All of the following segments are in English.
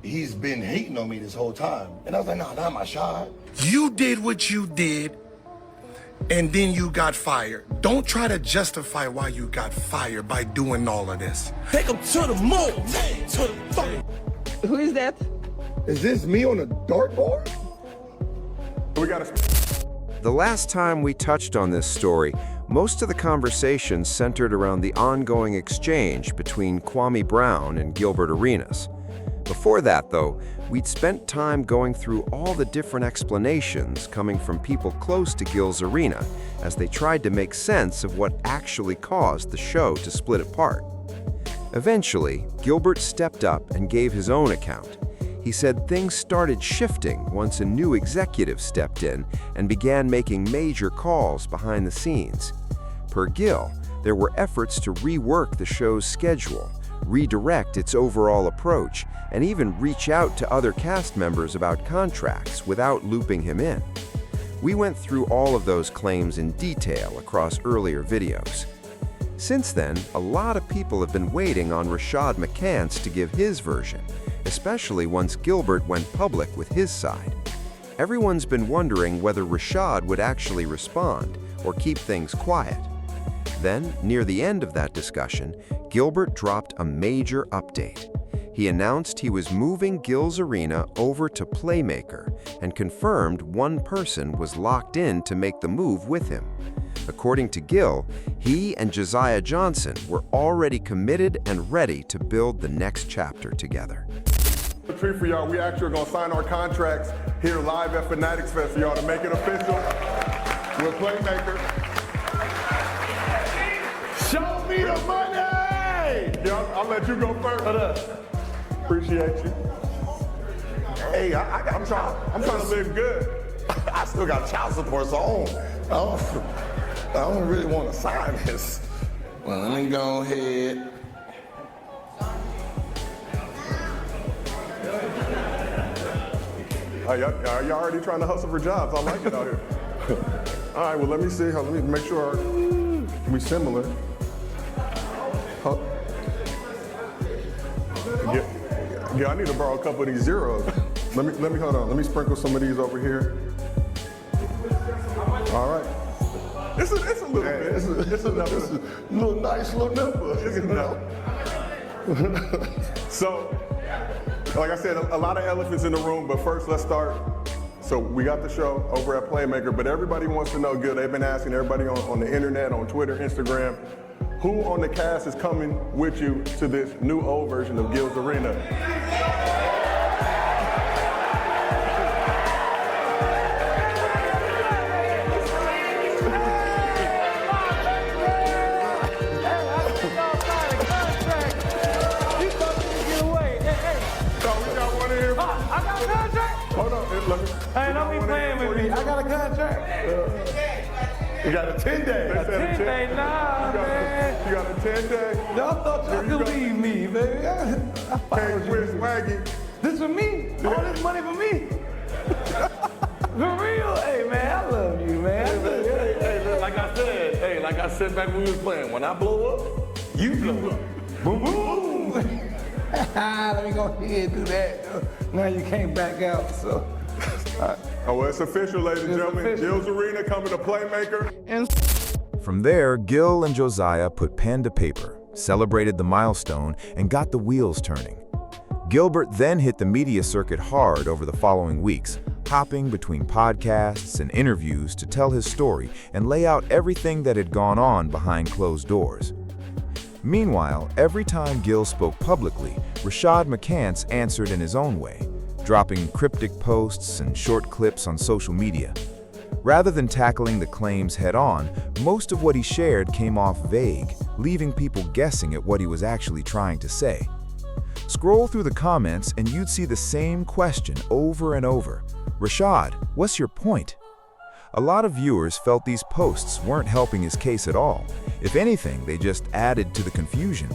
he's been hating on me this whole time. And I was like, nah, not my shot. You did what you did, and then you got fired. Don't try to justify why you got fired by doing all of this. Take him to the moon. To the fucking. Who is that? Is this me on a dartboard? We gotta. The last time we touched on this story, most of the conversation centered around the ongoing exchange between Kwame Brown and Gilbert Arenas. Before that, though, we'd spent time going through all the different explanations coming from people close to Gil's arena as they tried to make sense of what actually caused the show to split apart. Eventually, Gilbert stepped up and gave his own account. He said things started shifting once a new executive stepped in and began making major calls behind the scenes. Per Gil, there were efforts to rework the show's schedule, redirect its overall approach, and even reach out to other cast members about contracts without looping him in. We went through all of those claims in detail across earlier videos. Since then, a lot of people have been waiting on Rashad McCants to give his version, especially once Gilbert went public with his side. Everyone's been wondering whether Rashad would actually respond or keep things quiet. Then, near the end of that discussion, Gilbert dropped a major update. He announced he was moving Gil's arena over to Playmaker and confirmed one person was locked in to make the move with him. According to Gil, he and Josiah Johnson were already committed and ready to build the next chapter together. A treat for y'all. We actually are gonna sign our contracts here live at Fanatics Fest for y'all to make it official with Playmaker. Show me the money! Yeah, I'll let you go first. Appreciate you. Hey, I'm trying to live good. I still got child support, so I don't really want to sign this. Well, let me go ahead. Y'all already trying to hustle for jobs. I like it out here. All right, well, let me see. Let me make sure we similar. Yeah, I need to borrow a couple of these zeros. Let me hold on. Let me sprinkle some of these over here. All right. It's a little bit. It's enough. It's a little nice little number. It's enough. So, like I said, a lot of elephants in the room, but first let's start. So we got the show over at Playmaker, but everybody wants to know, Gil, they've been asking everybody on the internet, on Twitter, Instagram, who on the cast is coming with you to this new old version of Gil's Arena? Hey, don't be playing with me. I got a contract. You got a 10-day. A 10-day, nah, man. You got a 10-day. Y'all thought you could leave me, baby. Hey, Chris Waggy. This for me? All this money for me? For real? Hey, man, I love you, man. Hey, like I said back when we was playing, when I blow up, you blow up. Boom, boom. Let me go ahead and do that. Now you can't back out, so. Oh, well, it's official, ladies and gentlemen. Gil's Arena coming to Playmaker. From there, Gil and Josiah put pen to paper, celebrated the milestone, and got the wheels turning. Gilbert then hit the media circuit hard over the following weeks, hopping between podcasts and interviews to tell his story and lay out everything that had gone on behind closed doors. Meanwhile, every time Gil spoke publicly, Rashad McCants answered in his own way, dropping cryptic posts and short clips on social media. Rather than tackling the claims head-on, most of what he shared came off vague, leaving people guessing at what he was actually trying to say. Scroll through the comments and you'd see the same question over and over. Rashad, what's your point? A lot of viewers felt these posts weren't helping his case at all. If anything, they just added to the confusion.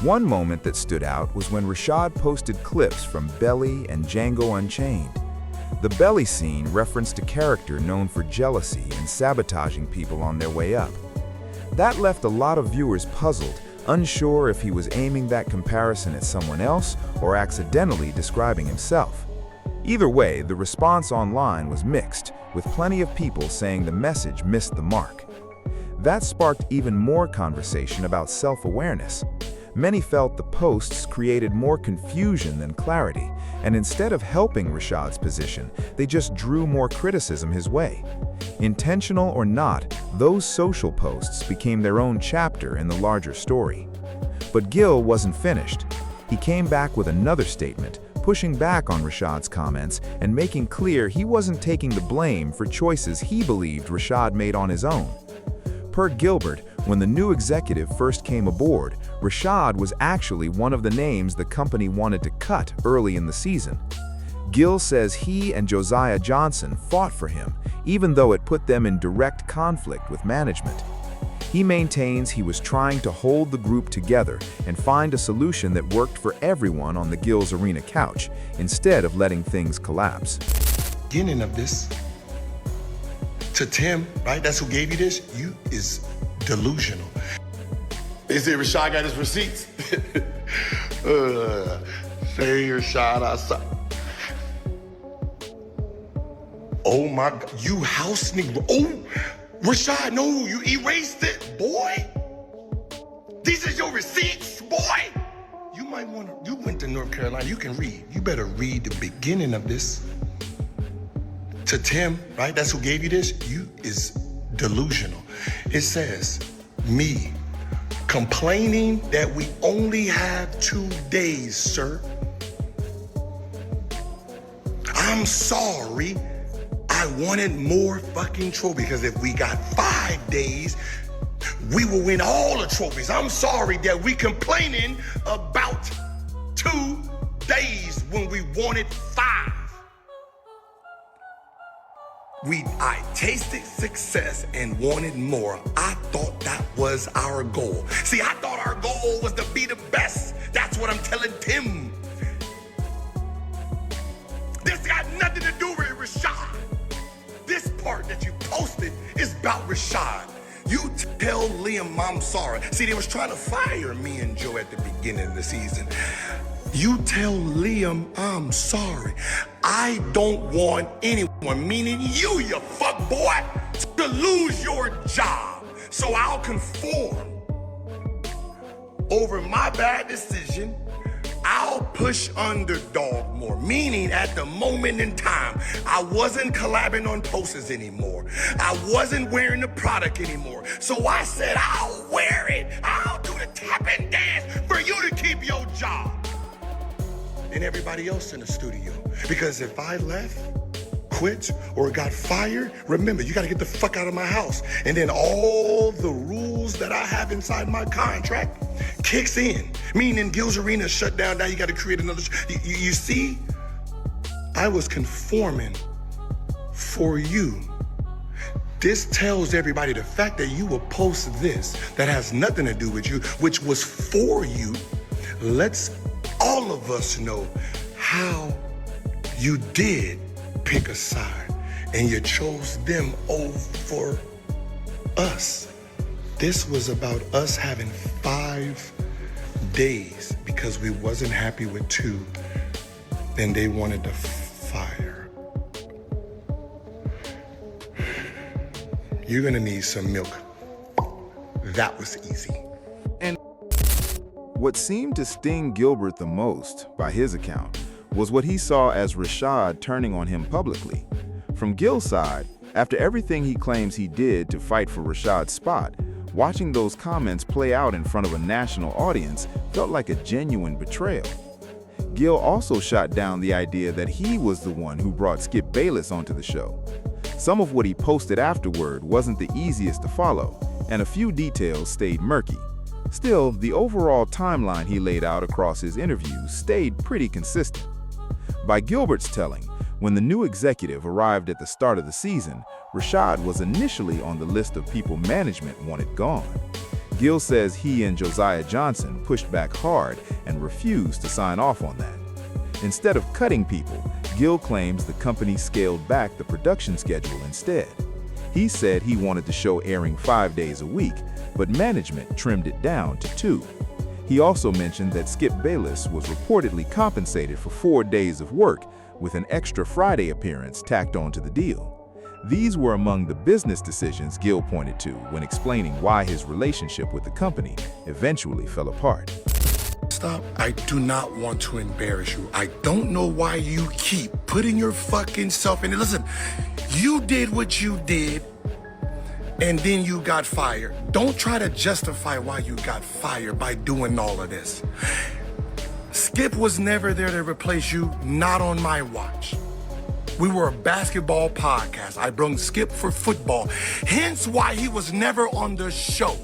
One moment that stood out was when Rashad posted clips from Belly and Django Unchained. The Belly scene referenced a character known for jealousy and sabotaging people on their way up. That left a lot of viewers puzzled, unsure if he was aiming that comparison at someone else or accidentally describing himself. Either way, the response online was mixed, with plenty of people saying the message missed the mark. That sparked even more conversation about self-awareness. Many felt the posts created more confusion than clarity, and instead of helping Rashad's position, they just drew more criticism his way. Intentional or not, those social posts became their own chapter in the larger story. But Gil wasn't finished. He came back with another statement, pushing back on Rashad's comments and making clear he wasn't taking the blame for choices he believed Rashad made on his own. Per Gilbert, when the new executive first came aboard, Rashad was actually one of the names the company wanted to cut early in the season. Gil says he and Josiah Johnson fought for him, even though it put them in direct conflict with management. He maintains he was trying to hold the group together and find a solution that worked for everyone on the Gil's Arena couch, instead of letting things collapse. Beginning of this, to Tim, right? That's who gave you this. You is delusional. They say Rashad got his receipts. Say Rashad outside. Oh my God, you house nigga. Oh, Rashad, no, you erased it, boy. These are your receipts, boy. You might want to, you went to North Carolina, you can read. You better read the beginning of this. To Tim, right? That's who gave you this. You is delusional. It says, me complaining that we only have 2 days, sir. I'm sorry. I wanted more fucking trophies because if we got 5 days, we will win all the trophies. I'm sorry that we complaining about 2 days when we wanted 5. I tasted success and wanted more. I thought that was our goal. See, I thought our goal was to be the best. That's what I'm telling Tim. This got nothing to do with Rashad. This part that you posted is about Rashad. You tell Liam I'm sorry. See, they was trying to fire me and Joe at the beginning of the season. You tell Liam I'm sorry. I don't want anyone, meaning you fuck boy, to lose your job. So I'll conform. Over my bad decision, I'll push Underdog more, meaning at the moment in time, I wasn't collabing on posters anymore. I wasn't wearing the product anymore. So I said, I'll wear it. I'll do the tap and dance for you to keep your job. And everybody else in the studio. Because if I left, quit, or got fired, remember, you gotta get the fuck out of my house. And then all the rules that I have inside my contract kicks in. Meaning Gil's Arena shut down, now you gotta create another. You see, I was conforming for you. This tells everybody the fact that you will post this that has nothing to do with you, which was for you, lets all of us know how you did pick a side and you chose them over us. This was about us having 5 days because we wasn't happy with 2 and they wanted to fire. You're gonna need some milk. That was easy. What seemed to sting Gilbert the most, by his account, was what he saw as Rashad turning on him publicly. From Gil's side, after everything he claims he did to fight for Rashad's spot, watching those comments play out in front of a national audience felt like a genuine betrayal. Gil also shot down the idea that he was the one who brought Skip Bayless onto the show. Some of what he posted afterward wasn't the easiest to follow, and a few details stayed murky. Still, the overall timeline he laid out across his interviews stayed pretty consistent. By Gilbert's telling, when the new executive arrived at the start of the season, Rashad was initially on the list of people management wanted gone. Gil says he and Josiah Johnson pushed back hard and refused to sign off on that. Instead of cutting people, Gil claims the company scaled back the production schedule instead. He said he wanted the show airing 5 days a week, but management trimmed it down to 2. He also mentioned that Skip Bayless was reportedly compensated for 4 days of work, with an extra Friday appearance tacked onto the deal. These were among the business decisions Gil pointed to when explaining why his relationship with the company eventually fell apart. Stop. I do not want to embarrass you. I don't know why you keep putting your fucking self in it. Listen, you did what you did, and then you got fired. Don't try to justify why you got fired by doing all of this. Skip was never there to replace you, not on my watch. We were a basketball podcast. I brung Skip for football, hence why he was never on the show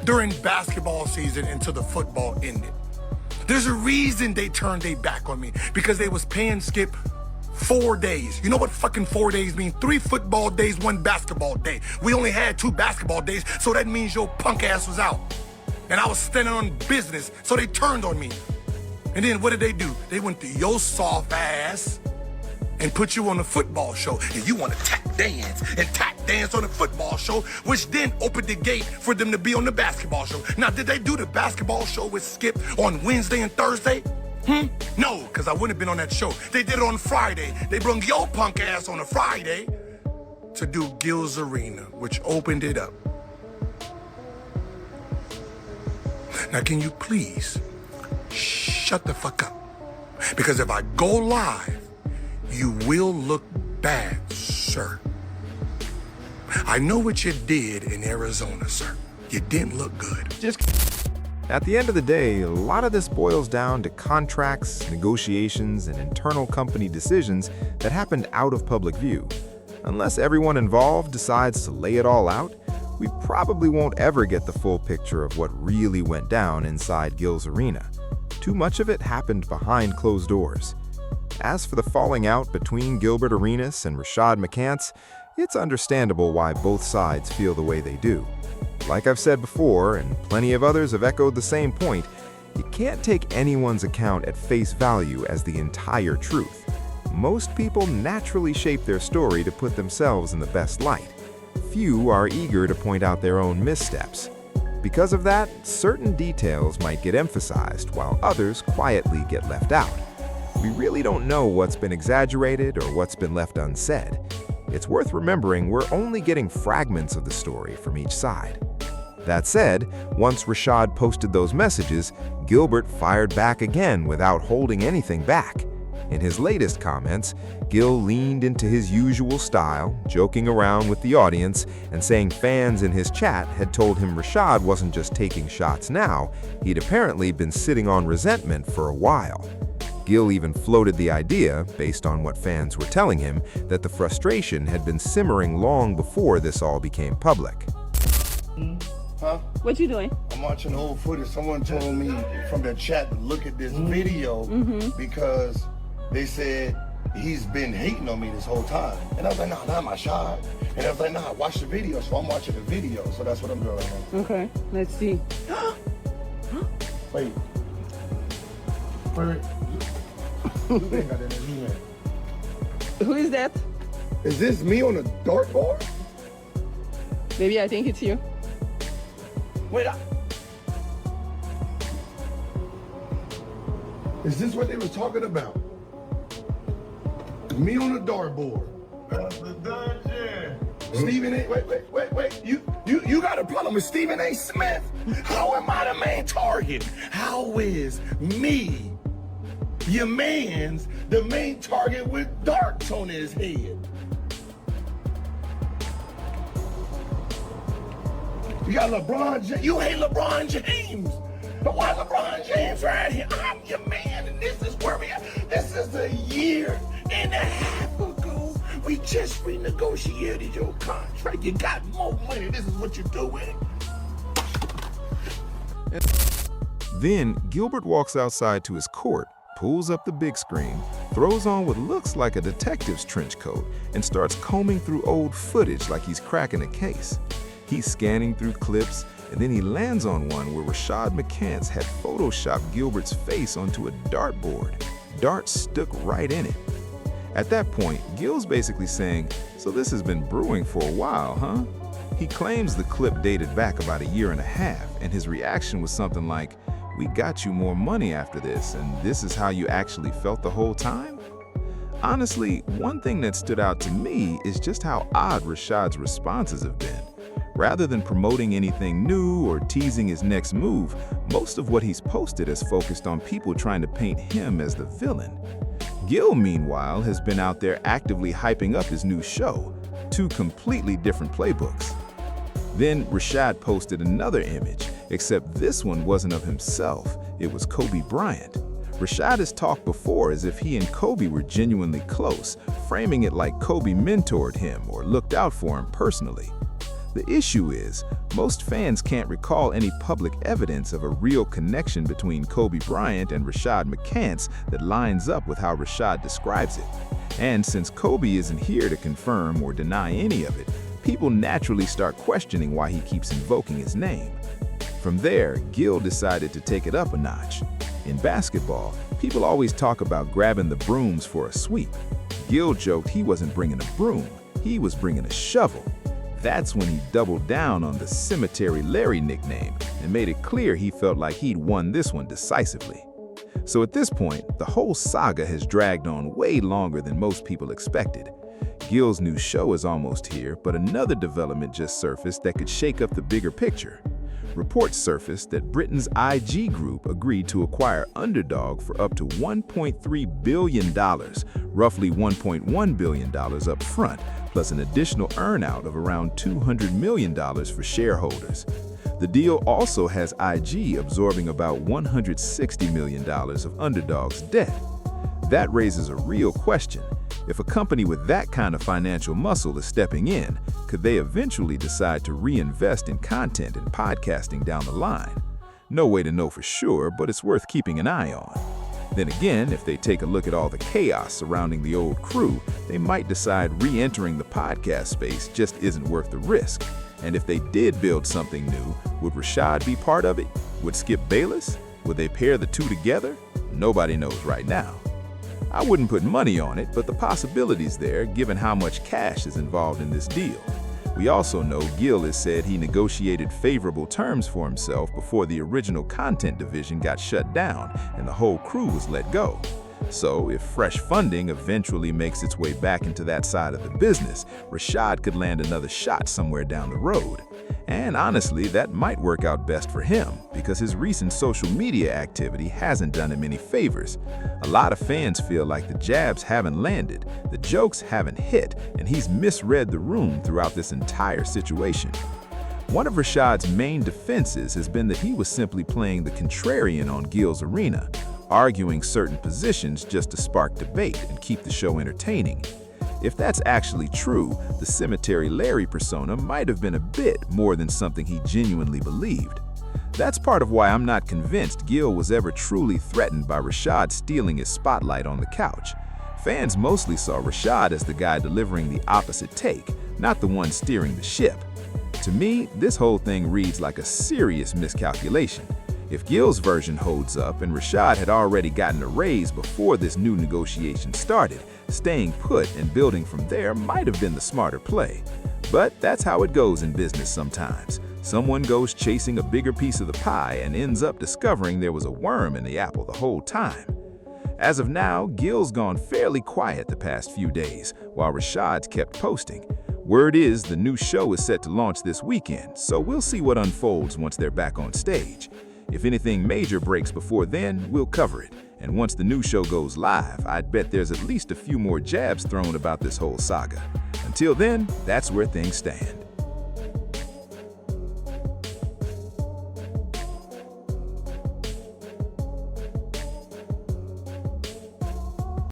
during basketball season until the football ended. There's a reason they turned their back on me, because they was paying Skip 4 days. You know what fucking 4 days mean? 3 football days, 1 basketball day. We only had 2 basketball days, so that means your punk ass was out. And I was standing on business, so they turned on me. And then what did they do? They went to your soft ass and put you on the football show. And you want to tap dance on the football show, which then opened the gate for them to be on the basketball show. Now, did they do the basketball show with Skip on Wednesday and Thursday? No, because I wouldn't have been on that show. They did it on Friday. They brung your punk ass on a Friday to do Gilbert Arenas, which opened it up. Now, can you please shut the fuck up? Because if I go live, you will look bad, sir. I know what you did in Arizona, sir. You didn't look good. At the end of the day, a lot of this boils down to contracts, negotiations, and internal company decisions that happened out of public view. Unless everyone involved decides to lay it all out, we probably won't ever get the full picture of what really went down inside Gil's arena. Too much of it happened behind closed doors. As for the falling out between Gilbert Arenas and Rashad McCants, it's understandable why both sides feel the way they do. Like I've said before, and plenty of others have echoed the same point, you can't take anyone's account at face value as the entire truth. Most people naturally shape their story to put themselves in the best light. Few are eager to point out their own missteps. Because of that, certain details might get emphasized while others quietly get left out. We really don't know what's been exaggerated or what's been left unsaid. It's worth remembering we're only getting fragments of the story from each side. That said, once Rashad posted those messages, Gilbert fired back again without holding anything back. In his latest comments, Gil leaned into his usual style, joking around with the audience and saying fans in his chat had told him Rashad wasn't just taking shots now, he'd apparently been sitting on resentment for a while. Gil even floated the idea, based on what fans were telling him, that the frustration had been simmering long before this all became public. Huh? What you doing? I'm watching old footage. Someone told me from their chat to look at this video because they said he's been hating on me this whole time. And I was like, nah, not my shot. And I was like, nah, watch the video. So I'm watching the video. So that's what I'm doing right now. Okay, let's see. Wait. Wait. You ain't got that in your hand. Who is that? Is this me on a dartboard? Maybe I think it's you. Wait, is this what they were talking about? Me on a dartboard. That's the dungeon. Stephen A. Wait. You got a problem with Stephen A. Smith? How am I the main target? How is me, your man's, the main target with darts on his head? You got LeBron James. You hate LeBron James. But why LeBron James right here? I'm your man, and this is where we are. This is a year and a half ago. We just renegotiated your contract. You got more money. This is what you're doing. Then, Gilbert walks outside to his court, pulls up the big screen, throws on what looks like a detective's trench coat, and starts combing through old footage like he's cracking a case. He's scanning through clips, and then he lands on one where Rashad McCants had photoshopped Gilbert's face onto a dartboard. Darts stuck right in it. At that point, Gil's basically saying, so this has been brewing for a while, huh? He claims the clip dated back about a year and a half, and his reaction was something like, "We got you more money after this, and this is how you actually felt the whole time?" Honestly, one thing that stood out to me is just how odd Rashad's responses have been. Rather than promoting anything new or teasing his next move, most of what he's posted has focused on people trying to paint him as the villain. Gil, meanwhile, has been out there actively hyping up his new show, two completely different playbooks. Then Rashad posted another image, except this one wasn't of himself, it was Kobe Bryant. Rashad has talked before as if he and Kobe were genuinely close, framing it like Kobe mentored him or looked out for him personally. The issue is, most fans can't recall any public evidence of a real connection between Kobe Bryant and Rashad McCants that lines up with how Rashad describes it. And since Kobe isn't here to confirm or deny any of it, people naturally start questioning why he keeps invoking his name. From there, Gil decided to take it up a notch. In basketball, people always talk about grabbing the brooms for a sweep. Gil joked he wasn't bringing a broom, he was bringing a shovel. That's when he doubled down on the Cemetery Larry nickname and made it clear he felt like he'd won this one decisively. So at this point, the whole saga has dragged on way longer than most people expected. Gil's new show is almost here, but another development just surfaced that could shake up the bigger picture. Reports surfaced that Britain's IG Group agreed to acquire Underdog for up to $1.3 billion, roughly $1.1 billion up front, plus an additional earnout of around $200 million for shareholders. The deal also has IG absorbing about $160 million of Underdog's debt. That raises a real question. If a company with that kind of financial muscle is stepping in, could they eventually decide to reinvest in content and podcasting down the line? No way to know for sure, but it's worth keeping an eye on. Then again, if they take a look at all the chaos surrounding the old crew, they might decide re-entering the podcast space just isn't worth the risk. And if they did build something new, would Rashad be part of it? Would Skip Bayless? Would they pair the two together? Nobody knows right now. I wouldn't put money on it, but the possibility's there given how much cash is involved in this deal. We also know Gil has said he negotiated favorable terms for himself before the original content division got shut down and the whole crew was let go. So if fresh funding eventually makes its way back into that side of the business, Rashad could land another shot somewhere down the road. And honestly, that might work out best for him because his recent social media activity hasn't done him any favors. A lot of fans feel like the jabs haven't landed, the jokes haven't hit, and he's misread the room throughout this entire situation. One of Rashad's main defenses has been that he was simply playing the contrarian on Gil's arena, arguing certain positions just to spark debate and keep the show entertaining. If that's actually true, the Cemetery Larry persona might have been a bit more than something he genuinely believed. That's part of why I'm not convinced Gil was ever truly threatened by Rashad stealing his spotlight on the couch. Fans mostly saw Rashad as the guy delivering the opposite take, not the one steering the ship. To me, this whole thing reads like a serious miscalculation. If Gil's version holds up and Rashad had already gotten a raise before this new negotiation started, staying put and building from there might have been the smarter play. But that's how it goes in business sometimes. Someone goes chasing a bigger piece of the pie and ends up discovering there was a worm in the apple the whole time. As of now, Gil's gone fairly quiet the past few days, while Rashad's kept posting. Word is the new show is set to launch this weekend, so we'll see what unfolds once they're back on stage. If anything major breaks before then, we'll cover it. And once the new show goes live, I'd bet there's at least a few more jabs thrown about this whole saga. Until then, that's where things stand.